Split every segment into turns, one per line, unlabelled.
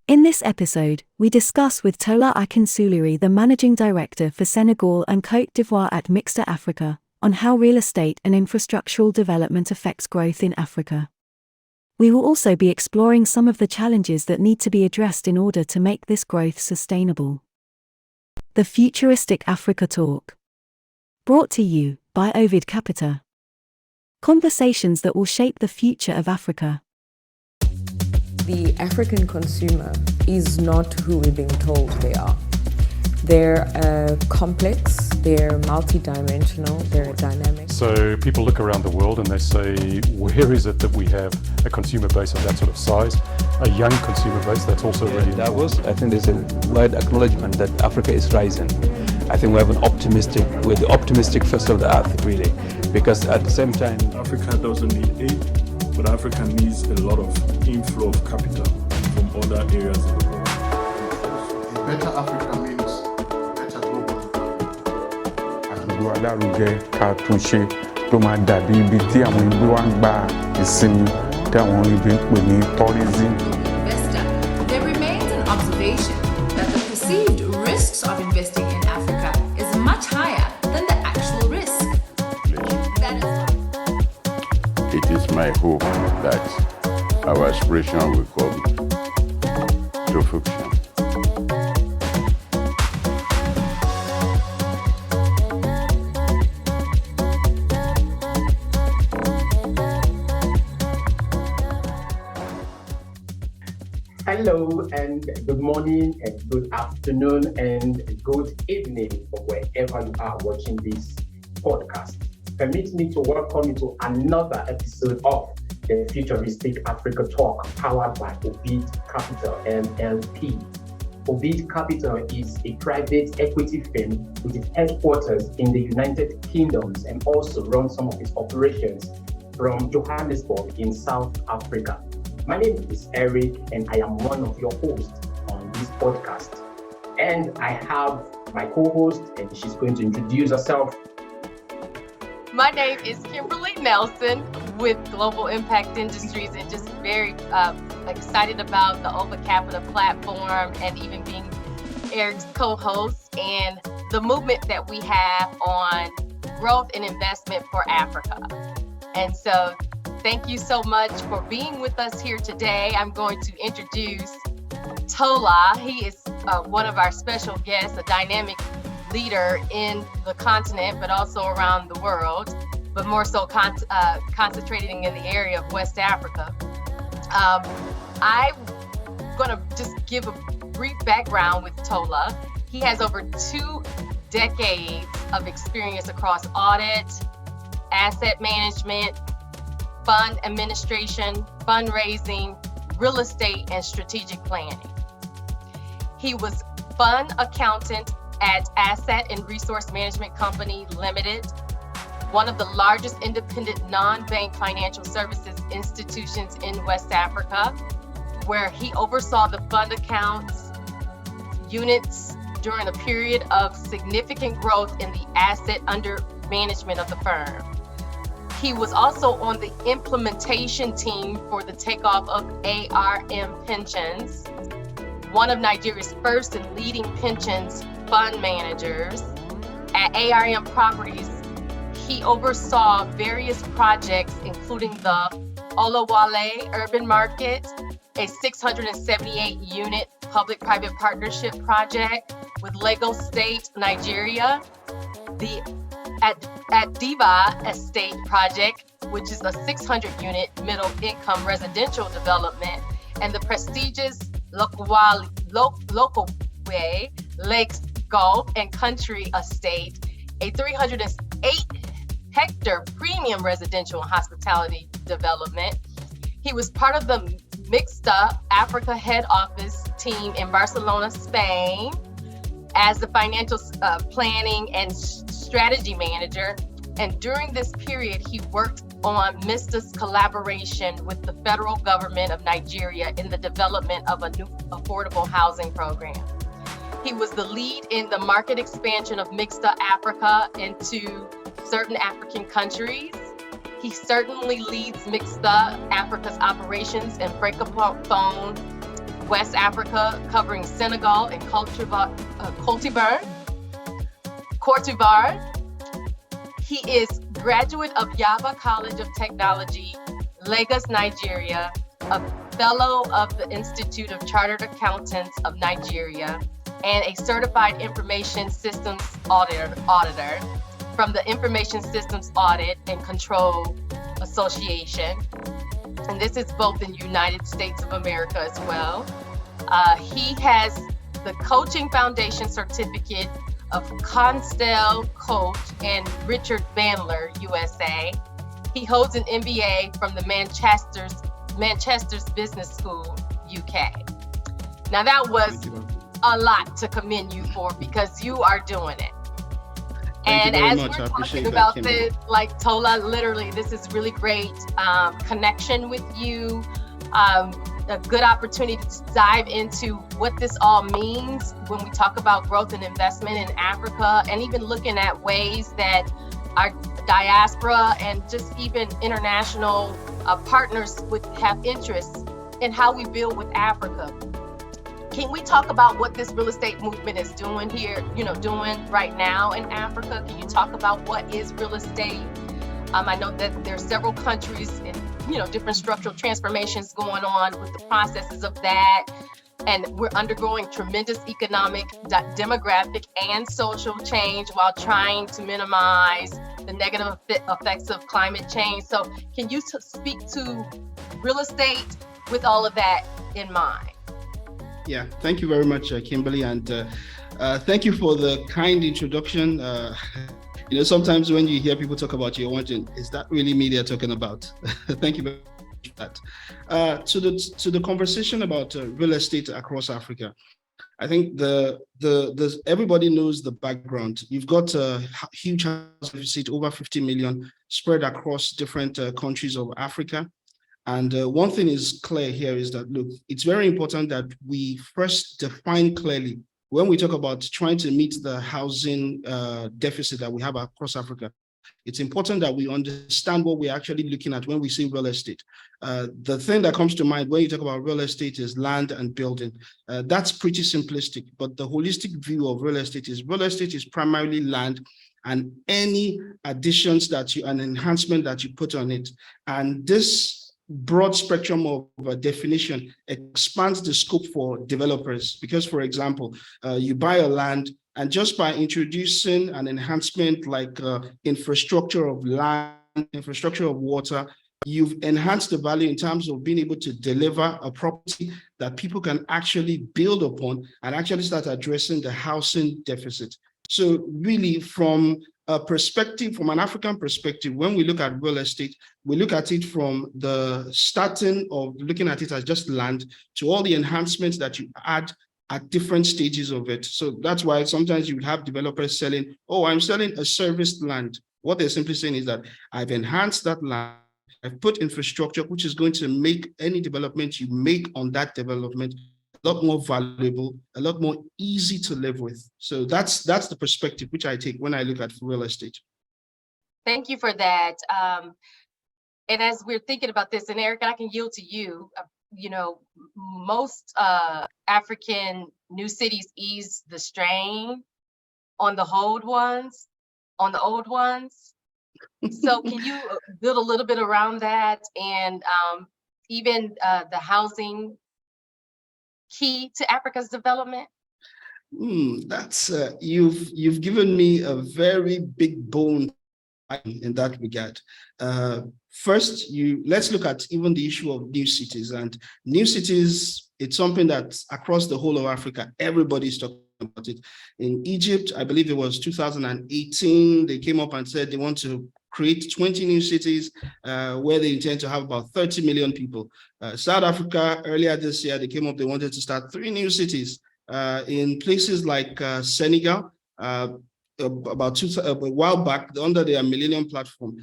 In this episode, we discuss with Tola Akinsulire, the Managing Director for Senegal and Côte d'Ivoire at Mixta Africa, on how real estate and infrastructural development affects growth in Africa. We will also be exploring some of the challenges that need to be addressed in order to make this growth sustainable. The Futuristic Africa Talk. Brought to you by Ovid Capita. Conversations that will shape the future of Africa.
The African consumer is not who we're being told they are. They're complex, they're multidimensional, they're dynamic.
So people look around the world and they say, where is it that we have a consumer base of that sort of size, a young consumer base that's also really
Davos, I think there's a wide acknowledgement that Africa is rising. I think we're the optimistic first of the earth, really, because at the same time,
Africa doesn't need aid, but Africa needs a lot of inflow of capital from other areas of the world.
A better Africa means better global.
Àgbègbè alárugẹ ká tún ṣe tó máa dàbí ibi tí àwọn ibi wa ń gba ìsinmi tí àwọn ibi ń pè ní tourism.
There remains an observation that the perceived risks of investing in Africa is much higher than the actual risk.
It is my hope that our aspiration will come to fruition.
Hello and good morning and good afternoon and good evening from wherever you are watching this podcast. Permit me to welcome you to another episode of the Futuristic Africa Talk powered by Ovid Capital LLP. Ovid Capital is a private equity firm with its headquarters in the United Kingdom and also runs some of its operations from Johannesburg in South Africa. My name is Eric and I am one of your hosts on this podcast. And I have my co-host and she's going to introduce herself.
My name is Kimberly Nelson with Global Impact Industries and just very excited about the Ovid Capita platform and even being Eric's co-host and the movement that we have on growth and investment for Africa. And so thank you so much for being with us here today. I'm going to introduce Tola. He is one of our special guests, a dynamic leader in the continent, but also around the world, but more so concentrating in the area of West Africa. I'm going to just give a brief background with Tola. He has over 2 decades of experience across audit, asset management, fund administration, fundraising, real estate, and strategic planning. He was fund accountant at Asset and Resource Management Company Limited, one of the largest independent non-bank financial services institutions in West Africa, where he oversaw the fund accounts units during a period of significant growth in the asset under management of the firm. He was also on the implementation team for the takeoff of ARM Pensions, one of Nigeria's first and leading pensions fund managers. At ARM Properties, he oversaw various projects, including the Olawale Urban Market, a 678-unit public-private partnership project with Lagos State, Nigeria, the at Diva Estate project, which is a 600-unit middle-income residential development, and the prestigious Lokwe Lakes Golf and Country Estate, a 308-hectare premium residential and hospitality development. He was part of the Mixta Africa head office team in Barcelona, Spain, as the financial planning and strategy manager. And during this period, he worked on Mixta's collaboration with the federal government of Nigeria in the development of a new affordable housing program. He was the lead in the market expansion of Mixta Africa into certain African countries. He certainly leads Mixta Africa's operations in Francophone West Africa, covering Senegal and Cote d'Ivoire. He is graduate of Yaba College of Technology, Lagos, Nigeria, a fellow of the Institute of Chartered Accountants of Nigeria, and a certified information systems auditor from the Information Systems Audit and Control Association. And this is both in the United States of America as well. He has the Coaching Foundation Certificate of Constel Coach and Richard Bandler, USA. He holds an MBA from the Manchester's Business School, UK. Now that was a lot to commend you for, because you are doing it. And as we're talking about this, like Tola, literally, this is really great connection with you, a good opportunity to dive into what this all means when we talk about growth and investment in Africa, and even looking at ways that our diaspora and just even international partners would have interests in how we build with Africa. Can we talk about what this real estate movement is doing here, doing right now in Africa? Can you talk about what is real estate? I know that there are several countries and, different structural transformations going on with the processes of that. And we're undergoing tremendous economic, demographic, and social change while trying to minimize the negative effects of climate change. So can you speak to real estate with all of that in mind?
Yeah, thank you very much, Kimberly, and thank you for the kind introduction. Sometimes when you hear people talk about you, you're wondering, is that really me they're talking about? Thank you very much for that. To the conversation about real estate across Africa, I think everybody knows the background. You've got a huge housing deficit, over 50 million, spread across different countries of Africa. And one thing is clear here is that, look, it's very important that we first define clearly when we talk about trying to meet the housing deficit that we have across Africa. It's important that we understand what we're actually looking at when we say real estate. The thing that comes to mind when you talk about real estate is land and building. That's pretty simplistic, but the holistic view of real estate is primarily land and any additions and enhancement that you put on it. And this broad spectrum of definition expands the scope for developers, because, for example, you buy a land, and just by introducing an enhancement like infrastructure of land, infrastructure of water, you've enhanced the value in terms of being able to deliver a property that people can actually build upon and actually start addressing the housing deficit. So really, from an African perspective, when we look at real estate, we look at it from the starting of looking at it as just land to all the enhancements that you add at different stages of it. So that's why sometimes you would have developers selling, oh, I'm selling a serviced land. What they're simply saying is that I've enhanced that land, I've put infrastructure, which is going to make any development you make on that development a lot more valuable, a lot more easy to live with. So that's the perspective which I take when I look at real estate.
Thank you for that. And as we're thinking about this, and Eric, I can yield to you. Most African new cities ease the strain on the old ones. So can you build a little bit around that, and even the housing key to Africa's development?
That's you've given me a very big bone in that regard. First, let's look at even the issue of new cities. And new cities, it's something that across the whole of Africa, everybody's talking about it. In Egypt, I believe it was 2018, they came up and said they want to create 20 new cities where they intend to have about 30 million people. South Africa, earlier this year, they came up, they wanted to start 3 new cities in places like Senegal. About a while back, under their Millennium Platform,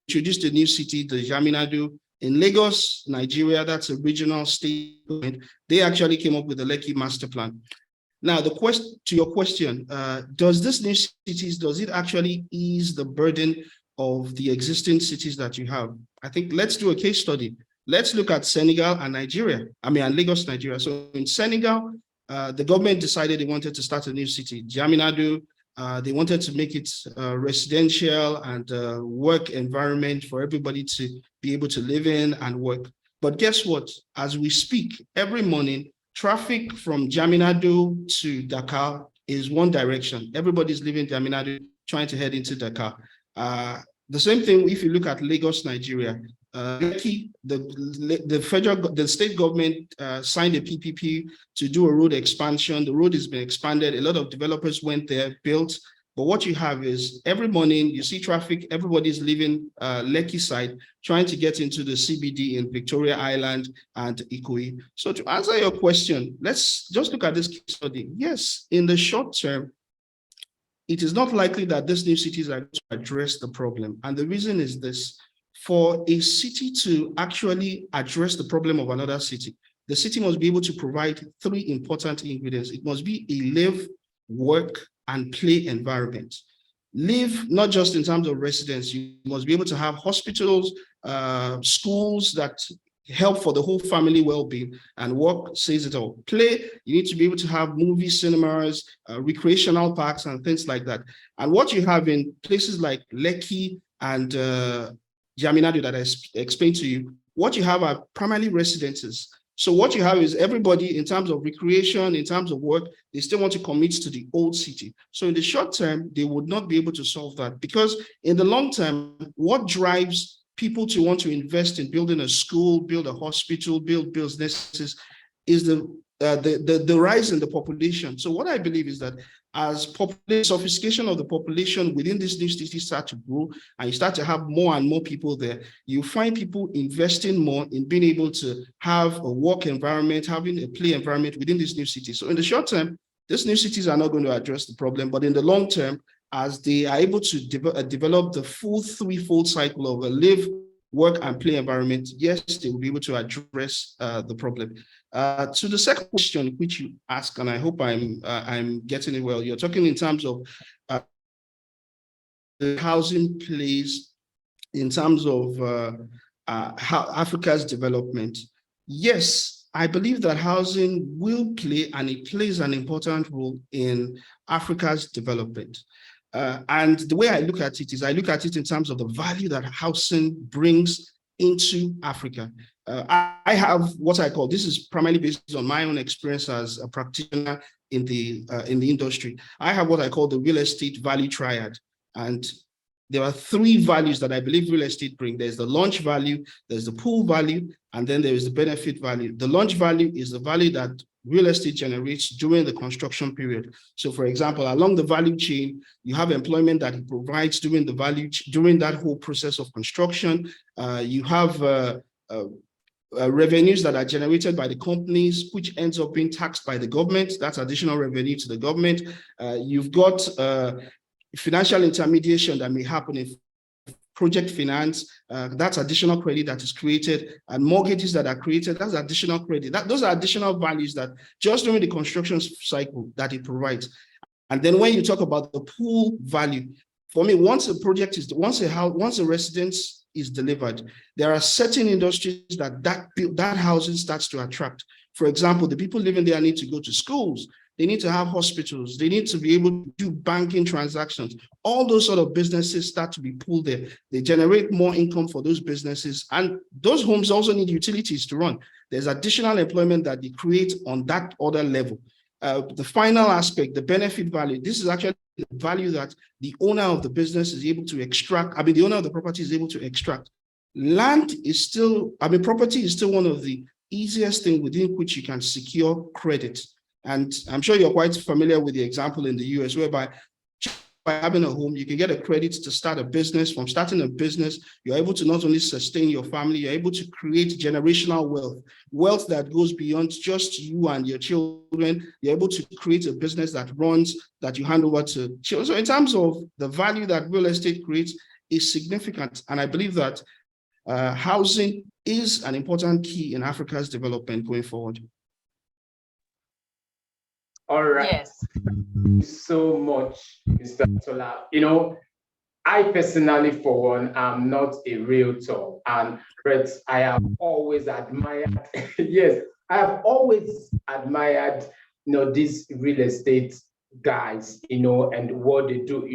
introduced a new city, the Jaminadu. In Lagos, Nigeria, that's a regional state government. They actually came up with the Lekki Master Plan. Now, to your question, does this new cities, does it actually ease the burden of the existing cities that you have? I think let's do a case study. Let's look at Senegal and Nigeria. And Lagos, Nigeria. So in Senegal, the government decided they wanted to start a new city, Jaminadu. They wanted to make it residential and work environment for everybody to be able to live in and work. But guess what? As we speak, every morning, traffic from Jaminadu to Dakar is one direction. Everybody's leaving Jaminadu, trying to head into Dakar. The same thing if you look at Lagos, Nigeria. The state government signed a PPP to do a road expansion. The road has been expanded. A lot of developers went there, built. But what you have is every morning you see traffic. Everybody's leaving Lekki side, trying to get into the CBD in Victoria Island and Ikoyi. So to answer your question, let's just look at this case study. Yes, in the short term, it is not likely that these new cities are going to address the problem. And the reason is this: for a city to actually address the problem of another city, the city must be able to provide three important ingredients. It must be a live, work, and play environment. Live, not just in terms of residents, you must be able to have hospitals, schools that help for the whole family well-being, and work says it all. Play, you need to be able to have movie cinemas, recreational parks, and things like that. And what you have in places like Lekki and Jaminadu that I explained to you, what you have are primarily residences. So what you have is everybody, in terms of recreation, in terms of work, they still want to commit to the old city. So in the short term, they would not be able to solve that, because in the long term, what drives people to want to invest in building a school, build a hospital, build businesses is the rise in the population. So what I believe is that as sophistication of the population within these new cities start to grow, and you start to have more and more people there, you find people investing more in being able to have a work environment, having a play environment within these new cities. So in the short term, these new cities are not going to address the problem, but in the long term, as they are able to develop the full threefold cycle of a live, work, and play environment, yes, they will be able to address the problem. To the second question which you ask, and I hope I'm getting it well, you're talking in terms of the housing plays in terms of how Africa's development. Yes, I believe that housing will play, and it plays an important role in Africa's development. And the way I look at it is I look at it in terms of the value that housing brings into Africa. I have what I call, this is primarily based on my own experience as a practitioner in the industry. I have what I call the real estate value triad. And there are three values that I believe real estate brings. There's the launch value, there's the pool value, and then there is the benefit value. The launch value is the value that real estate generates during the construction period. So for example, along the value chain, you have employment that it provides during that whole process of construction. You have revenues that are generated by the companies, which ends up being taxed by the government. That's additional revenue to the government. You've got financial intermediation that may happen if project finance, that's additional credit that is created, and mortgages that are created, that's additional credit. Those are additional values that just during the construction cycle that it provides. And then when you talk about the pool value, for me, once a residence is delivered, there are certain industries that housing starts to attract. For example, the people living there need to go to schools. They need to have hospitals. They need to be able to do banking transactions. All those sort of businesses start to be pulled there. They generate more income for those businesses. And those homes also need utilities to run. There's additional employment that they create on that other level. The final aspect, the benefit value, this is actually the value that the owner of the business is able to extract. The owner of the property is able to extract. Property is still one of the easiest things within which you can secure credit. And I'm sure you're quite familiar with the example in the US, whereby by having a home, you can get a credit to start a business. From starting a business, you're able to not only sustain your family, you're able to create generational wealth that goes beyond just you and your children. You're able to create a business that runs, that you hand over to children. So in terms of the value that real estate creates is significant. And I believe that housing is an important key in Africa's development going forward.
All right.
Yes.
Thank you so much, Mr. Tola. I personally, for one, am not a realtor, but I have always admired. Yes, I have always admired, these real estate guys, and what they do.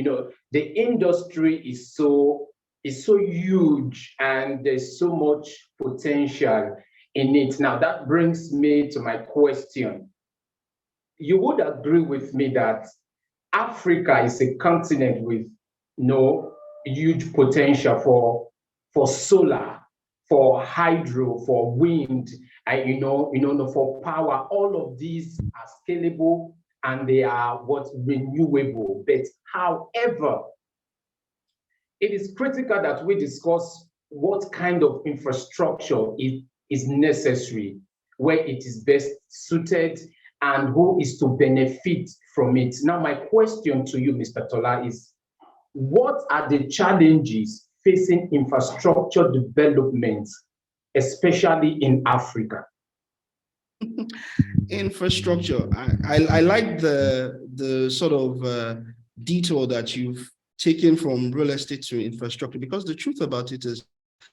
The industry is so huge, and there's so much potential in it. Now, that brings me to my question. You would agree with me that Africa is a continent with no huge potential for solar, for hydro, for wind, and for power. All of these are scalable and they are what's renewable. But however, it is critical that we discuss what kind of infrastructure is necessary, where it is best suited, and who is to benefit from it. Now, my question to you, Mr. Tola, is what are the challenges facing infrastructure development, especially in Africa?
Infrastructure. I like the sort of detour that you've taken from real estate to infrastructure, because the truth about it is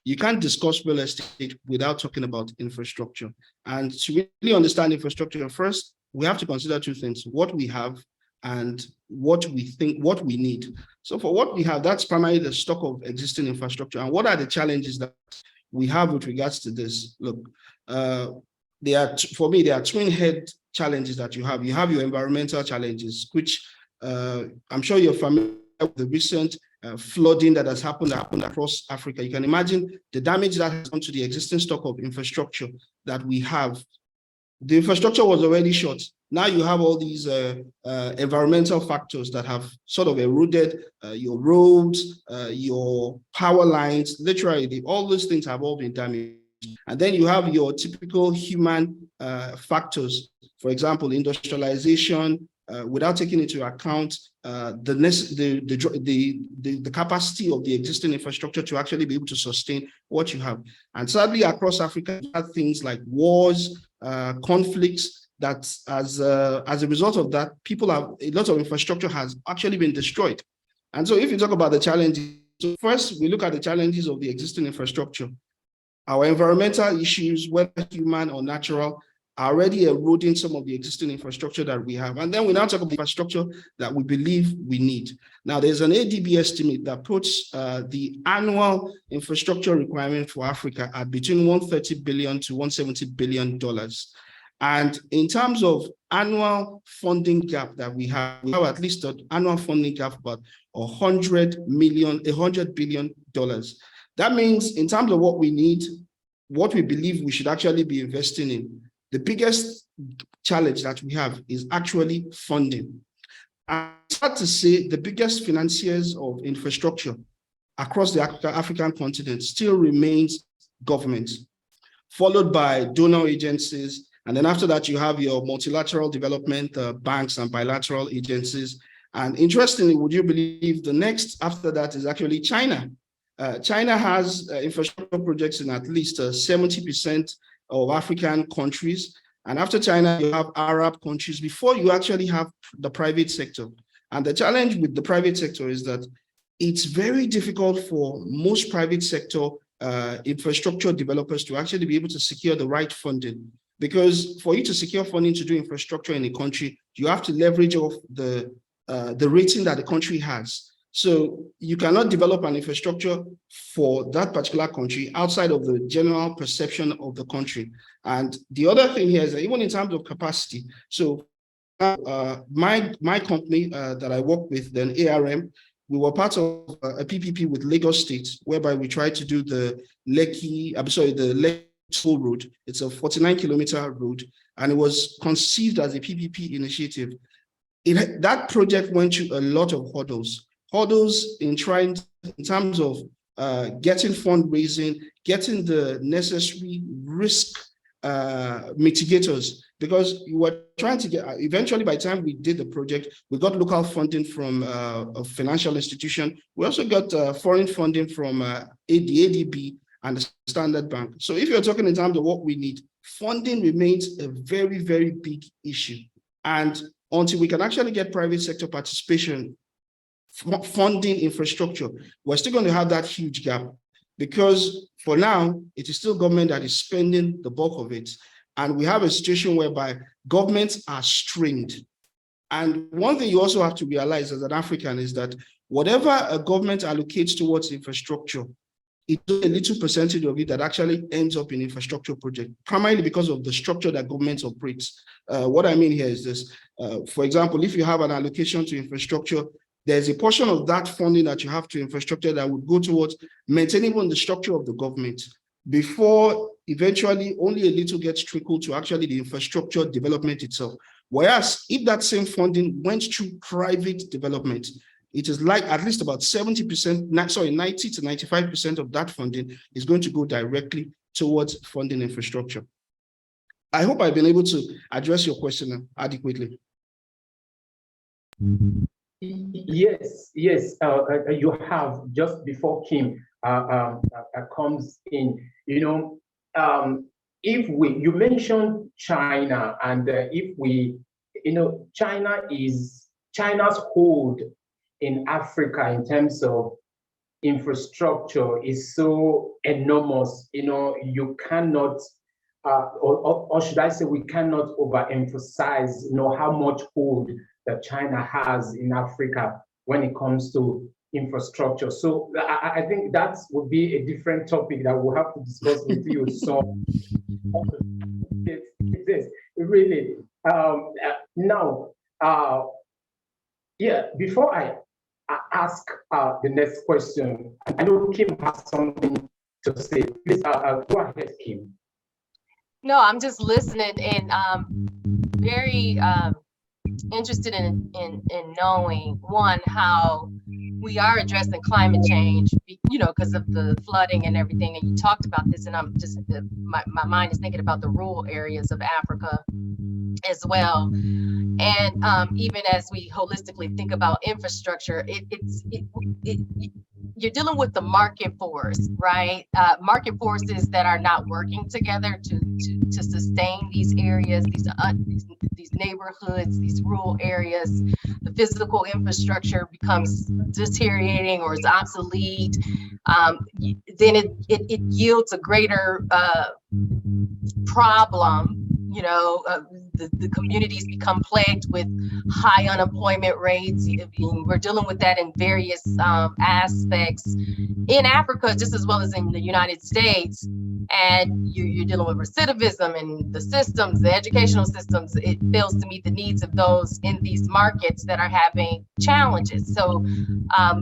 you can't discuss real estate without talking about infrastructure. And to really understand infrastructure, first, we have to consider two things: what we have and what we need. So for what we have, that's primarily the stock of existing infrastructure. And what are the challenges that we have with regards to this? Look, for me, there are twin-head challenges that you have. You have your environmental challenges, which I'm sure you're familiar with the recent flooding that has happened across Africa. You can imagine the damage that has done to the existing stock of infrastructure that we have. The infrastructure was already short. Now you have all these environmental factors that have sort of eroded your roads, your power lines. Literally, all those things have all been damaged. And then you have your typical human factors, for example, industrialization, without taking into account the capacity of the existing infrastructure to actually be able to sustain what you have. And sadly, across Africa, you have things like wars, conflicts, that as a result of that, a lot of infrastructure has actually been destroyed. And so if you talk about the challenges, so first we look at the challenges of the existing infrastructure. Our environmental issues, whether human or natural, are already eroding some of the existing infrastructure that we have. And then we now talk about the infrastructure that we believe we need. Now, there's an ADB estimate that puts the annual infrastructure requirement for Africa at between $130 billion to $170 billion. And in terms of annual funding gap that we have at least an annual funding gap of about $100 billion. That means in terms of what we need, what we believe we should actually be investing in, the biggest challenge that we have is actually funding. And it's hard to say the biggest financiers of infrastructure across the African continent still remains governments, followed by donor agencies. And then after that, you have your multilateral development banks and bilateral agencies. And interestingly, would you believe the next after that is actually China? China has infrastructure projects in at least 70% of African countries. And after China, you have Arab countries before you actually have the private sector. And the challenge with the private sector is that it's very difficult for most private sector infrastructure developers to actually be able to secure the right funding. Because for you to secure funding to do infrastructure in a country, you have to leverage off the rating that the country has. So you cannot develop an infrastructure for that particular country outside of the general perception of the country. And the other thing here is that even in terms of capacity, so my company that I work with, then ARM, we were part of a PPP with Lagos State, whereby we tried to do the Lekki Toll Road. It's a 49-kilometer road, and it was conceived as a PPP initiative. That project went through a lot of hurdles in terms of getting fundraising, getting the necessary risk mitigators, because we were trying to get, eventually by the time we did the project, we got local funding from a financial institution. We also got foreign funding from the ADB and the Standard Bank. So if you're talking in terms of what we need, funding remains a very, very big issue. And until we can actually get private sector participation funding infrastructure, we're still going to have that huge gap, because for now, it is still government that is spending the bulk of it. And we have a situation whereby governments are strained. And one thing you also have to realize as an African is that whatever a government allocates towards infrastructure, it's a little percentage of it that actually ends up in infrastructure project, primarily because of the structure that governments operates. What I mean here is this. For example, if you have an allocation to infrastructure, there's a portion of that funding that you have to infrastructure that would go towards maintaining even the structure of the government, before eventually only a little gets trickled to actually the infrastructure development itself. Whereas if that same funding went through private development, it is like at least about 90 to 95% of that funding is going to go directly towards funding infrastructure. I hope I've been able to address your question adequately.
Yes, you have. Just before Kim comes in, you mentioned China, and China's hold in Africa in terms of infrastructure is so enormous. You cannot, or should I say, we cannot overemphasize, how much hold that China has in Africa when it comes to infrastructure. So I think that would be a different topic that we'll have to discuss with you. So it is really now. Before I ask the next question, I know Kim has something to say. Please go ahead, Kim.
No, I'm just listening and very interested in knowing, one, how we are addressing climate change, because of the flooding and everything. And you talked about this, and I'm just, my mind is thinking about the rural areas of Africa as well. And even as we holistically think about infrastructure, you're dealing with the market force, right? Market forces that are not working together to sustain these areas, these neighborhoods, these rural areas. The physical infrastructure becomes deteriorating or is obsolete. Then it yields a greater problem. The communities become plagued with high unemployment rates. We're dealing with that in various aspects in Africa, just as well as in the United States. And you're dealing with recidivism and the systems, the educational systems. It fails to meet the needs of those in these markets that are having challenges. So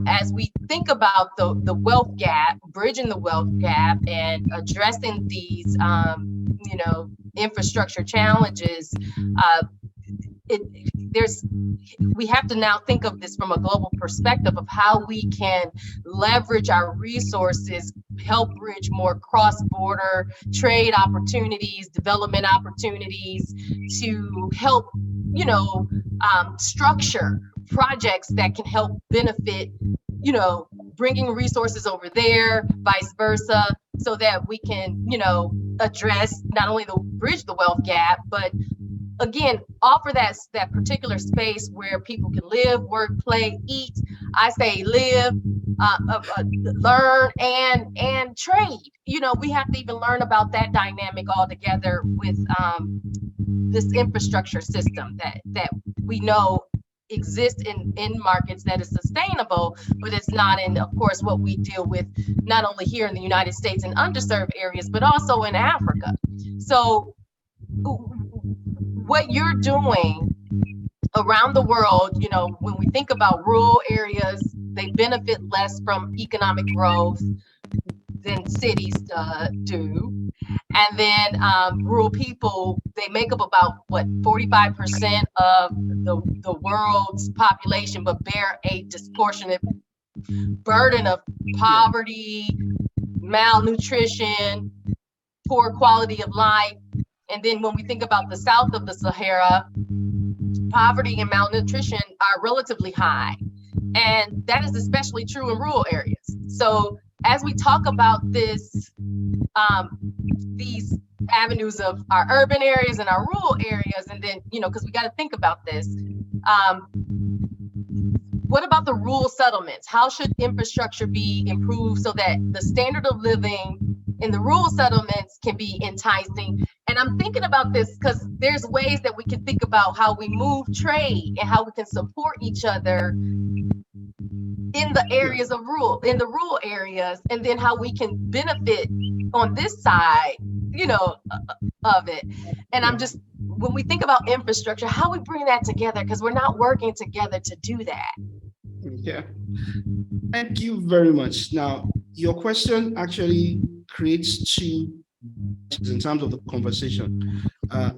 as we think about the wealth gap, bridging the wealth gap and addressing these, infrastructure challenges, we have to now think of this from a global perspective of how we can leverage our resources, help bridge more cross-border trade opportunities, development opportunities, to help, structure projects that can help benefit, bringing resources over there, vice versa, so that we can, address not only bridge the wealth gap, but again, offer that particular space where people can live, work, play, eat. I say live, learn, and trade. We have to even learn about that dynamic altogether with this infrastructure system that we know exist in markets that is sustainable, but it's not in, of course, what we deal with not only here in the United States in underserved areas, but also in Africa. So what you're doing around the world, when we think about rural areas, they benefit less from economic growth than cities do. And then rural people, they make up about 45% of the world's population, but bear a disproportionate burden of poverty, malnutrition, poor quality of life. And then when we think about the south of the Sahara, poverty and malnutrition are relatively high. And that is especially true in rural areas. So as we talk about this, these avenues of our urban areas and our rural areas, and then, because we got to think about this, what about the rural settlements? How should infrastructure be improved so that the standard of living in the rural settlements can be enticing? And I'm thinking about this because there's ways that we can think about how we move trade and how we can support each other in the areas of in the rural areas, and then how we can benefit on this side, of it. And I'm just, when we think about infrastructure, how we bring that together, because we're not working together to do that.
Yeah. Thank you very much. Now, your question actually creates two in terms of the conversation.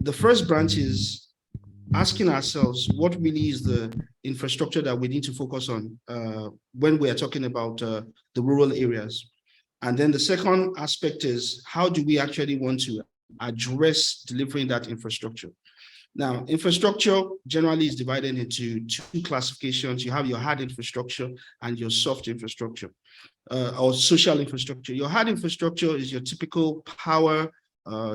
The first branch is asking ourselves what really is the infrastructure that we need to focus on when we are talking about the rural areas. And then the second aspect is how do we actually want to address delivering that infrastructure? Now, infrastructure generally is divided into two classifications. You have your hard infrastructure and your soft infrastructure, or social infrastructure. Your hard infrastructure is your typical power,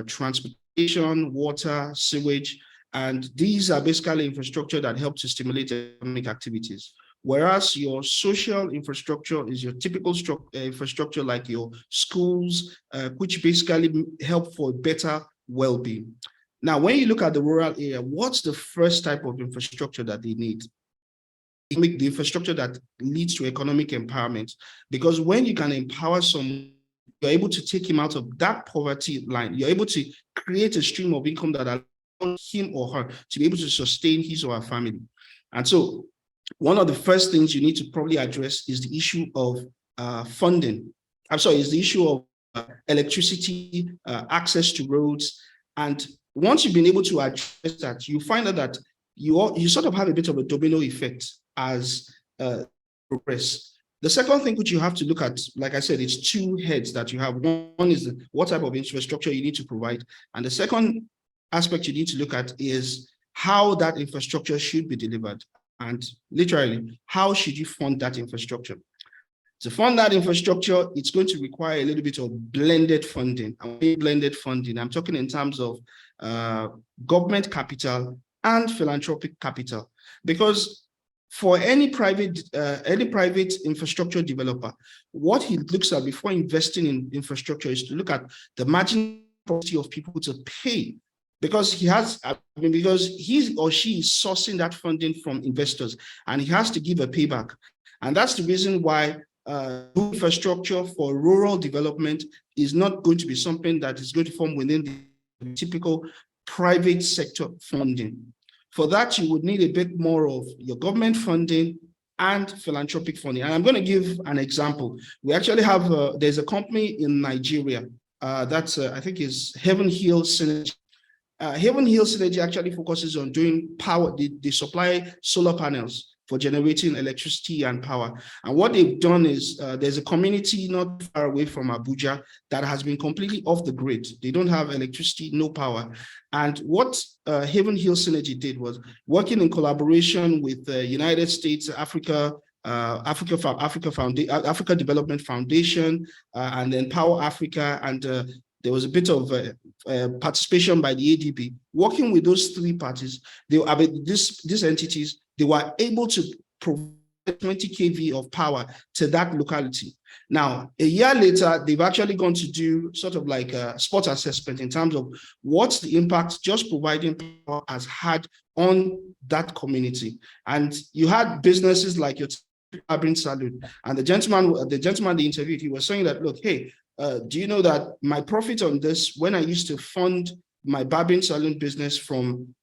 transportation, water, sewage, and these are basically infrastructure that help to stimulate economic activities. Whereas your social infrastructure is your typical infrastructure like your schools, which basically help for better well-being. Now, when you look at the rural area, what's the first type of infrastructure that they need? Make the infrastructure that leads to economic empowerment, because when you can empower someone, you're able to take him out of that poverty line. You're able to create a stream of income that allows him or her to be able to sustain his or her family. And so one of the first things you need to probably address is the issue of funding. Is the issue of electricity, access to roads. And once you've been able to address that, you find out that you sort of have a bit of a domino effect as progress. The second thing which you have to look at, like I said, it's two heads that you have. One is what type of infrastructure you need to provide. And the second aspect you need to look at is how that infrastructure should be delivered. And literally, how should you fund that infrastructure? To fund that infrastructure, it's going to require a little bit of blended funding. And blended funding, I'm talking in terms of government capital and philanthropic capital. Because for any private infrastructure developer, what he looks at before investing in infrastructure is to look at the marginal capacity of people to pay, because he or she is sourcing that funding from investors, and he has to give a payback. And that's the reason why infrastructure for rural development is not going to be something that is going to form within the typical private sector funding. For that, you would need a bit more of your government funding and philanthropic funding. And I'm going to give an example. We actually have, there's a company in Nigeria that's, I think is Heaven Hill Synergy. Heaven Hill Synergy actually focuses on doing power. They supply solar panels for generating electricity and power. And what they've done is there's a community not far away from Abuja that has been completely off the grid. They don't have electricity, no power. And what Heaven Hill Synergy did was working in collaboration with the United States, Africa Development Foundation, and then Power Africa, and there was a bit of participation by the ADB. Working with those three parties, these entities, they were able to provide 20 kV of power to that locality. Now, a year later, they've actually gone to do sort of like a spot assessment in terms of what's the impact just providing power has had on that community. And you had businesses like your barbering salon, and the gentleman they interviewed, he was saying that, look, hey, do you know that my profit on this, when I used to fund my barbering salon business from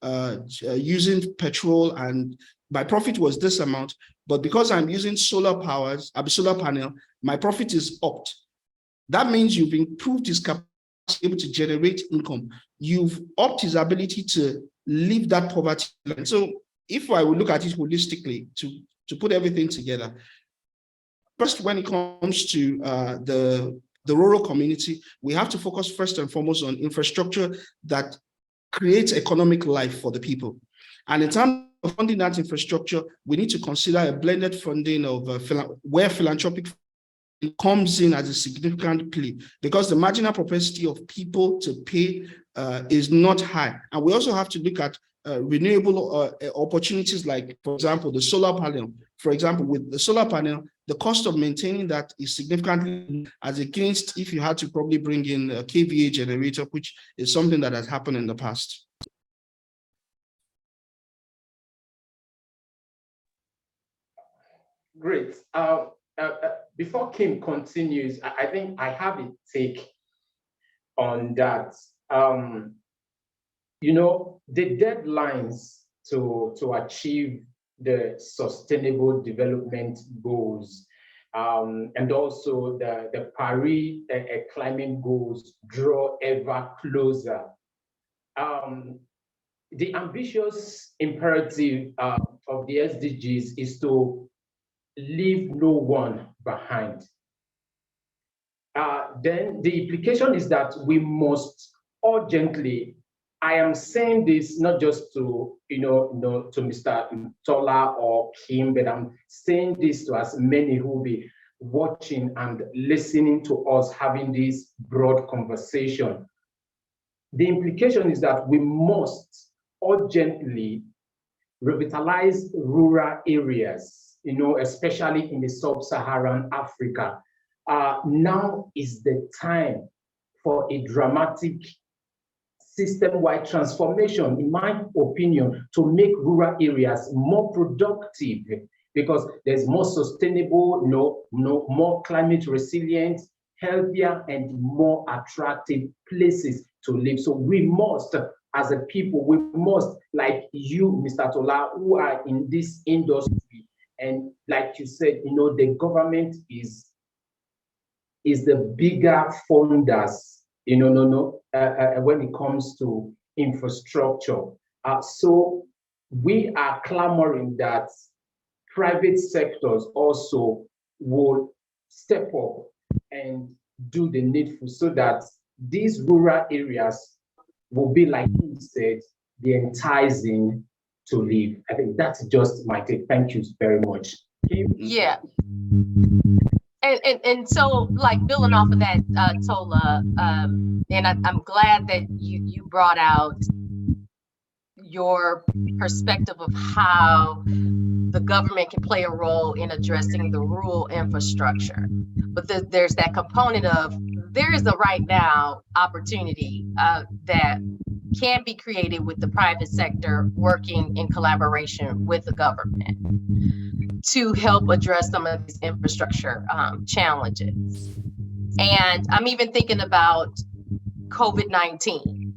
using petrol, and my profit was this amount, but because I'm using solar panel, my profit is upped. That means you've improved his capacity able to generate income. You've upped his ability to leave that poverty line. So if I would look at it holistically, to put everything together, first, when it comes to the rural community, we have to focus first and foremost on infrastructure that creates economic life for the people. And in terms of funding that infrastructure, we need to consider a blended funding of where philanthropic comes in as a significant play, because the marginal propensity of people to pay is not high. And we also have to look at renewable opportunities, like, for example, the solar panel. For example, with the solar panel, the cost of maintaining that is significantly as against if you had to probably bring in a KVA generator, which is something that has happened in the past.
Great. Before Kim continues, I think I have a take on that. You know, the deadlines to achieve the sustainable development goals and also the Paris climate goals draw ever closer. The ambitious imperative of the SDGs is to leave no one behind. Then the implication is that we must urgently, I am saying this not just to, to Mr. Tola or Kim, but I'm saying this to as many who will be watching and listening to us having this broad conversation. The implication is that we must urgently revitalize rural areas, especially in the sub-Saharan Africa. Now is the time for a dramatic system-wide transformation, in my opinion, to make rural areas more productive, because there's more sustainable, more climate resilient, healthier, and more attractive places to live. So we must, as a people, we must, like you, Mr. Tola, who are in this industry, and like you said, the government is the bigger funders, when it comes to infrastructure. So we are clamoring that private sectors also will step up and do the needful so that these rural areas will be, like you said, the enticing to live. I think that's just my take. Thank you very much.
Yeah. And so, like, building off of that, Tola, and I'm glad that you brought out your perspective of how the government can play a role in addressing the rural infrastructure. But there's that component of there is a right now opportunity that can be created with the private sector working in collaboration with the government to help address some of these infrastructure challenges. And I'm even thinking about COVID-19.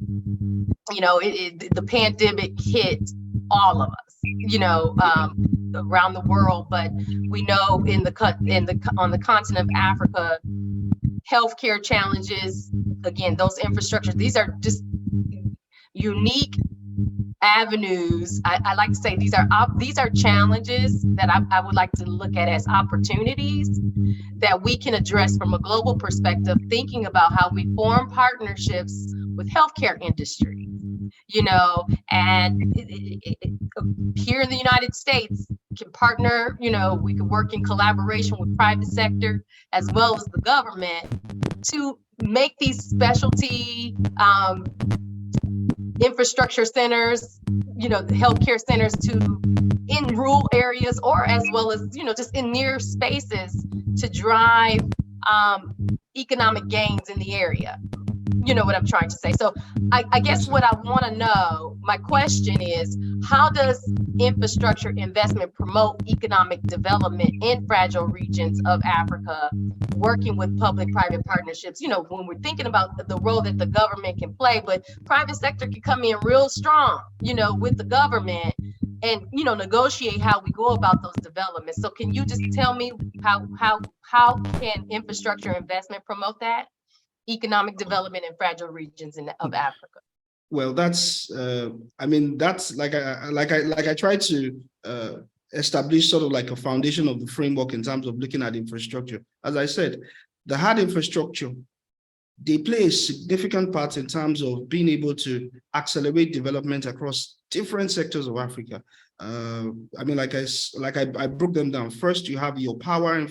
The pandemic hit all of us, around the world, but we know on the continent of Africa, healthcare challenges, again, those infrastructures, these are just unique avenues. I like to say these are challenges that I would like to look at as opportunities that we can address from a global perspective, thinking about how we form partnerships with healthcare industry, and here in the United States can partner, we can work in collaboration with private sector as well as the government to make these specialty infrastructure centers, healthcare centers in rural areas, or as well as, just in near spaces to drive economic gains in the area. You know what I'm trying to say. So I guess what I want to know, my question is, how does infrastructure investment promote economic development in fragile regions of Africa, working with public-private partnerships? When we're thinking about the role that the government can play, but private sector can come in real strong, with the government and, negotiate how we go about those developments. So can you just tell me how can infrastructure investment promote that economic development in fragile regions of Africa?
Well, that's that's like I tried to establish sort of like a foundation of the framework in terms of looking at infrastructure. As I said, the hard infrastructure, they play a significant part in terms of being able to accelerate development across different sectors of Africa. I broke them down. First, you have your power,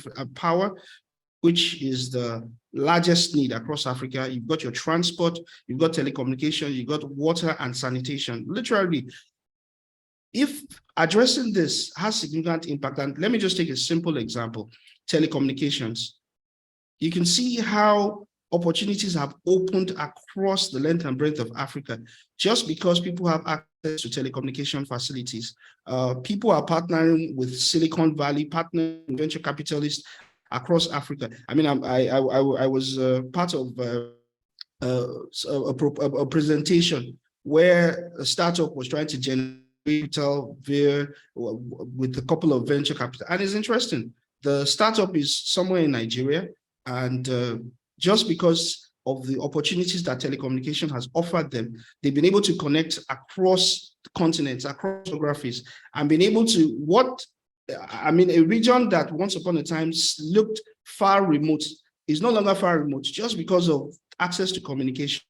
which is the largest need across Africa. You've got your transport, you've got telecommunications, you've got water and sanitation. Literally, if addressing this has significant impact, and let me just take a simple example, telecommunications. You can see how opportunities have opened across the length and breadth of Africa just because people have access to telecommunication facilities. People are partnering with Silicon Valley, partnering with venture capitalists across Africa. I mean, I was part of a presentation where a startup was trying to generate capital with a couple of venture capital. And it's interesting. The startup is somewhere in Nigeria, and just because of the opportunities that telecommunication has offered them, they've been able to connect across continents, across geographies, and been able to a region that once upon a time looked far remote is no longer far remote just because of access to communication.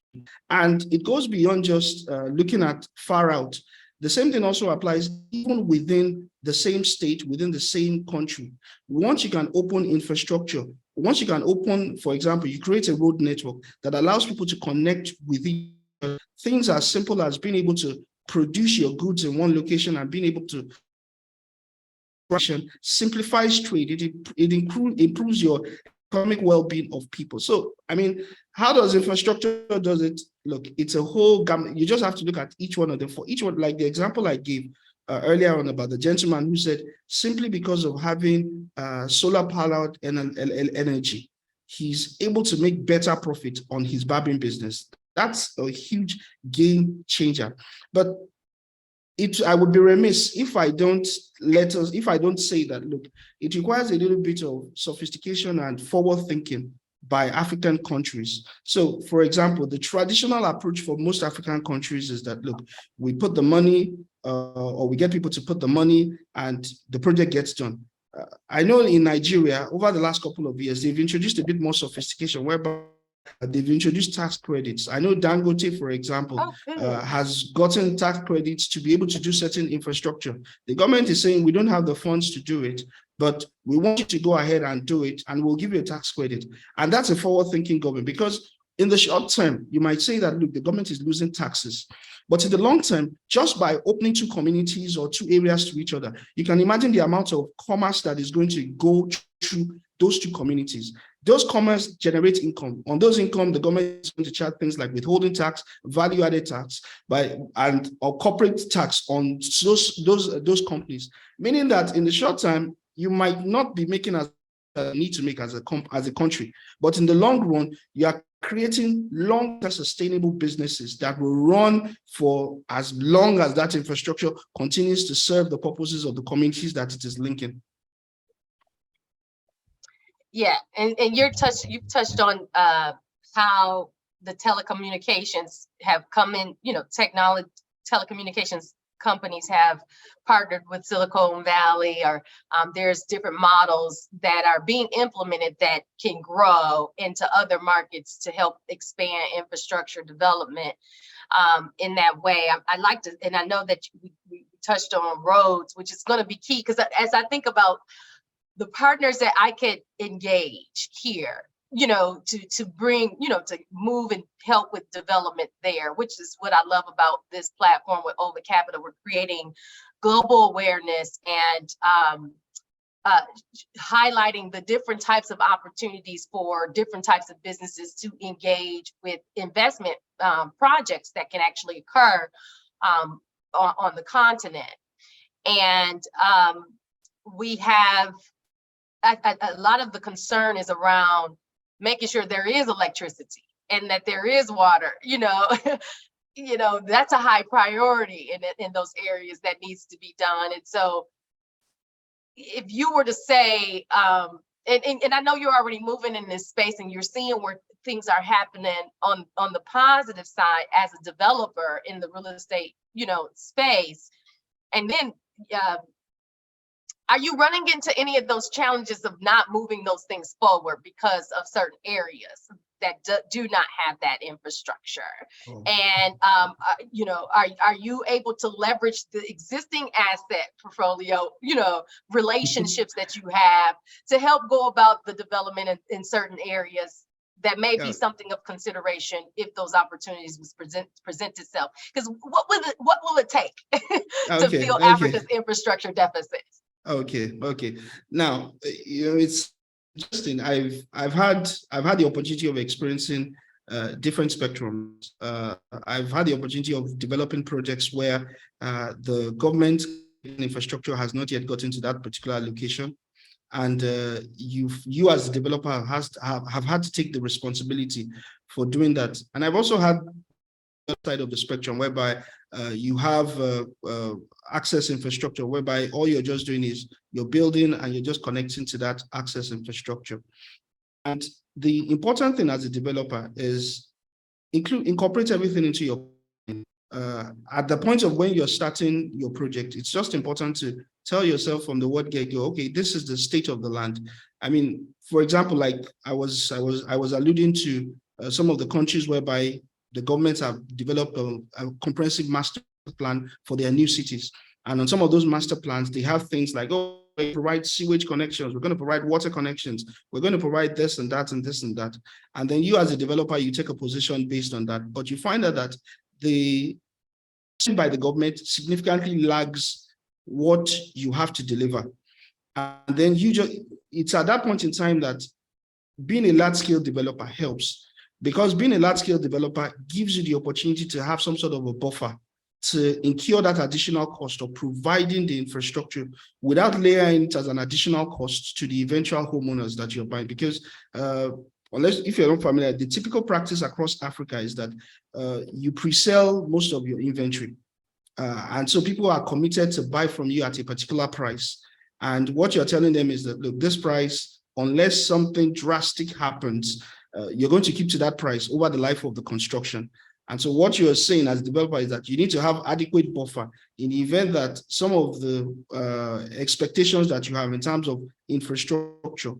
And it goes beyond just looking at far out. The same thing also applies even within the same state, within the same country. Once you can open infrastructure, once you can open, for example, you create a road network that allows people to connect with each other, things as simple as being able to produce your goods in one location and being able to simplifies trade. It improves your economic well-being of people. So, I mean, how does infrastructure does it? Look, it's a whole gamut. You just have to look at each one of them. For each one, like the example I gave earlier on about the gentleman who said, simply because of having solar powered energy, he's able to make better profit on his barbering business. That's a huge game changer. But I would be remiss if I don't say that, look, it requires a little bit of sophistication and forward thinking by African countries. So, for example, the traditional approach for most African countries is that, look, we put the money or we get people to put the money and the project gets done. I know in Nigeria, over the last couple of years, they've introduced a bit more sophistication whereby they've introduced tax credits. I know Dangote, for example, has gotten tax credits to be able to do certain infrastructure. The government is saying we don't have the funds to do it, but we want you to go ahead and do it, and we'll give you a tax credit. And that's a forward-thinking government, because in the short term, you might say that, look, the government is losing taxes. But in the long term, just by opening two communities or two areas to each other, you can imagine the amount of commerce that is going to go through those two communities. Those commerce generate income. On those income, the government is going to charge things like withholding tax, value-added tax, or corporate tax on those companies. Meaning that in the short term, you might not be making as need to make as a country, but in the long run, you are creating long-term sustainable businesses that will run for as long as that infrastructure continues to serve the purposes of the communities that it is linking.
Yeah, and you've touched on how the telecommunications have come in, telecommunications companies have partnered with Silicon Valley, or there's different models that are being implemented that can grow into other markets to help expand infrastructure development in that way. I like to, and I know that we touched on roads, which is going to be key, because as I think about the partners that I could engage here, to bring, to move and help with development there, which is what I love about this platform with Over Capital. We're creating global awareness and highlighting the different types of opportunities for different types of businesses to engage with investment projects that can actually occur on the continent. And we have a lot of the concern is around making sure there is electricity and that there is water. That's a high priority in those areas that needs to be done. And so if you were to say, and I know you're already moving in this space and you're seeing where things are happening on the positive side as a developer in the real estate, space. And then are you running into any of those challenges of not moving those things forward because of certain areas that do not have that infrastructure? And are you able to leverage the existing asset portfolio, relationships that you have to help go about the development in certain areas that may be
Yeah.
something of consideration if those opportunities was present itself. Because what will it take to
Okay,
fill
okay.
Africa's infrastructure deficits?
Okay, okay. Now, it's interesting. I've had the opportunity of experiencing different spectrums. I've had the opportunity of developing projects where the government infrastructure has not yet gotten to that particular location, and you as the developer have had to take the responsibility for doing that. And I've also had side of the spectrum whereby you have access infrastructure whereby all you're just doing is you're building and you're just connecting to that access infrastructure. And the important thing as a developer is incorporate everything into your at the point of when you're starting your project. It's just important to tell yourself from the word get-go, okay, this is the state of the land. I mean, for example, like I was alluding to some of the countries whereby the governments have developed a comprehensive master plan for their new cities. And on some of those master plans, they have things like, oh, we provide sewage connections, we're going to provide water connections, we're going to provide this and that and this and that. And then you as a developer, you take a position based on that. But you find out that the by the government significantly lags what you have to deliver. And then it's at that point in time that being a large-scale developer helps, because being a large-scale developer gives you the opportunity to have some sort of a buffer to incur that additional cost of providing the infrastructure without layering it as an additional cost to the eventual homeowners that you're buying. Because if you're not familiar, the typical practice across Africa is that you pre-sell most of your inventory. And so people are committed to buy from you at a particular price. And what you're telling them is that, look, this price, unless something drastic happens, you're going to keep to that price over the life of the construction. And so what you're saying as a developer is that you need to have adequate buffer in the event that some of the expectations that you have in terms of infrastructure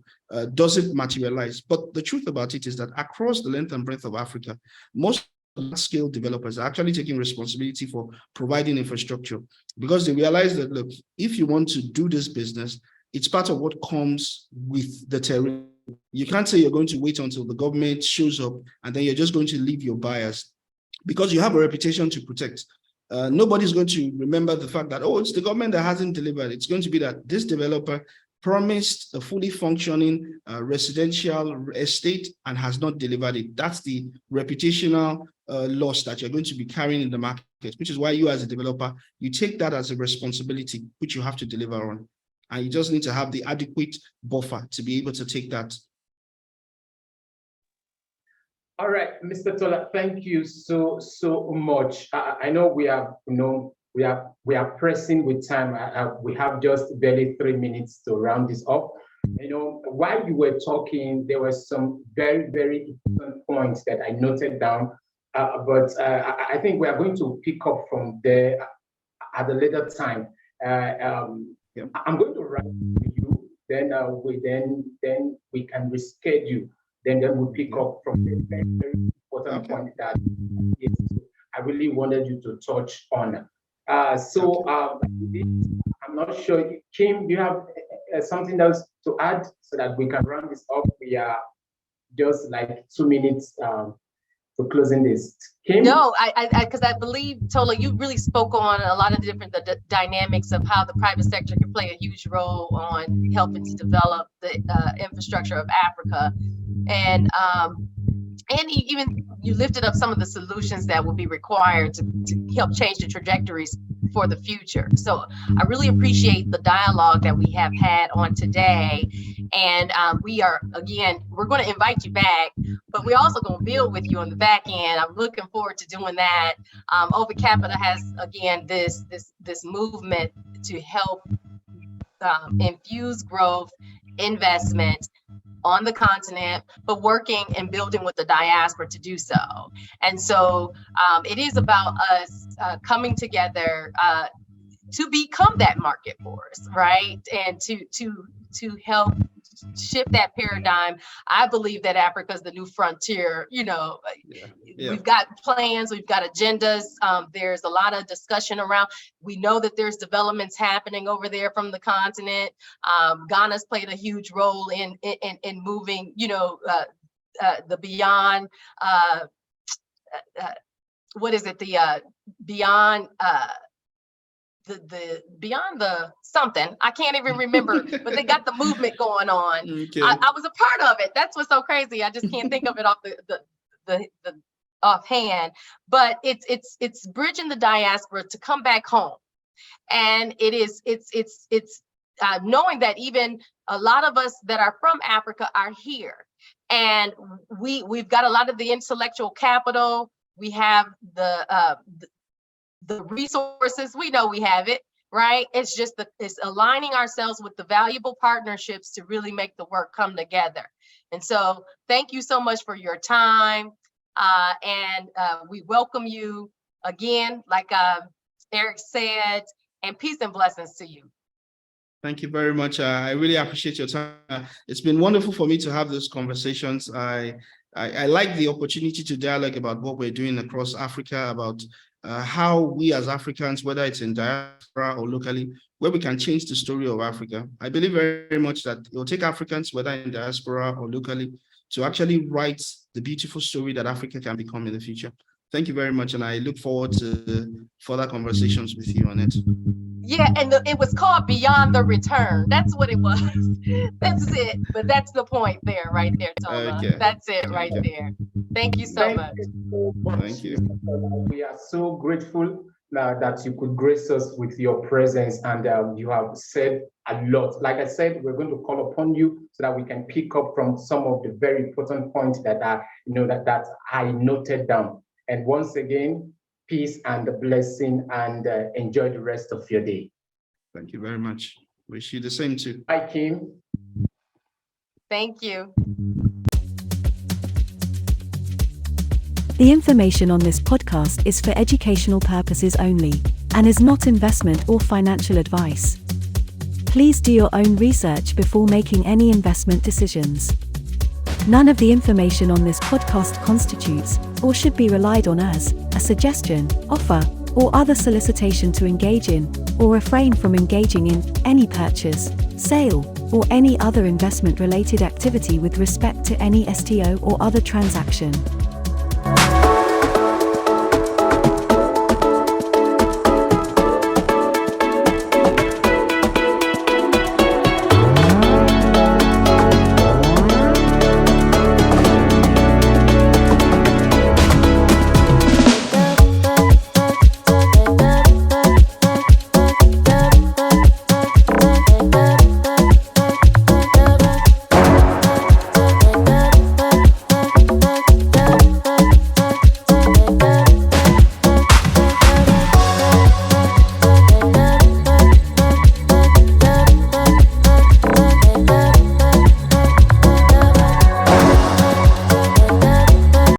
doesn't materialize. But the truth about it is that across the length and breadth of Africa, most scale developers are actually taking responsibility for providing infrastructure, because they realize that, look, if you want to do this business, it's part of what comes with the terrain. You can't say you're going to wait until the government shows up and then you're just going to leave your buyers, because you have a reputation to protect. Nobody's going to remember the fact that, oh, it's the government that hasn't delivered. It's going to be that this developer promised a fully functioning residential estate and has not delivered it. That's the reputational loss that you're going to be carrying in the market, which is why you as a developer, you take that as a responsibility which you have to deliver on. And you just need to have the adequate buffer to be able to take that.
All right, Mr. Tola, thank you so much. I know we are pressing with time. We have just barely 3 minutes to round this up. While you were talking, there were some very, very important points that I noted down. But I think we are going to pick up from there at a later time. I'm going to write to you. Then we can reschedule. Then we'll pick up from the very, very important point that I really wanted you to touch on. I'm not sure, Kim, do you have something else to add so that we can round this up? We are just like 2 minutes to closing this. Kim?
No, because I believe, Tola, you really spoke on a lot of the dynamics of how the private sector can play a huge role on helping to develop the infrastructure of Africa. And even you lifted up some of the solutions that will be required to help change the trajectories for the future. So I really appreciate the dialogue that we have had on today. And we're going to invite you back, but we're also going to build with you on the back end. I'm looking forward to doing that. Over Capita has, again, this movement to help infuse growth, investment on the continent, but working and building with the diaspora to do so. And so it is about us coming together to become that market force, right? And to help shift that paradigm. I believe that Africa is the new frontier. We've got plans, we've got agendas. There's a lot of discussion around. We know that there's developments happening over there from the continent. Ghana's played a huge role in moving, the beyond, what is it? The beyond, the beyond the something. I can't even remember, but they got the movement going on.
Okay.
I was a part of it. That's what's so crazy. I just can't think of it off the offhand. But it's bridging the diaspora to come back home, and it's knowing that even a lot of us that are from Africa are here, and we've got a lot of the intellectual capital. We have the resources. We know we have it, right? It's just it's aligning ourselves with the valuable partnerships to really make the work come together. And so thank you so much for your time. And we welcome you again, like Eric said, and peace and blessings to you.
Thank you very much. I really appreciate your time. It's been wonderful for me to have those conversations. I like the opportunity to dialogue about what we're doing across Africa, about how we as Africans, whether it's in diaspora or locally, where we can change the story of Africa. I believe very much that it will take Africans, whether in diaspora or locally, to actually write the beautiful story that Africa can become in the future. Thank you very much, and I look forward to further conversations with you on it.
Yeah, and it was called Beyond the Return. That's what it was. That's it. But that's the point there, right there, Tola.
Okay.
That's it right there. Thank you so much.
Thank you.
We are so grateful that you could grace us with your presence, and you have said a lot. Like I said, we're going to call upon you so that we can pick up from some of the very important points that are, that I noted down. And once again, peace and blessing, and enjoy the rest of your day.
Thank you very much. Wish you the same too.
Bye, Kim.
Thank you.
The information on this podcast is for educational purposes only and is not investment or financial advice. Please do your own research before making any investment decisions. None of the information on this podcast constitutes or should be relied on as a suggestion, offer, or other solicitation to engage in or refrain from engaging in any purchase, sale, or any other investment-related activity with respect to any STO or other transaction.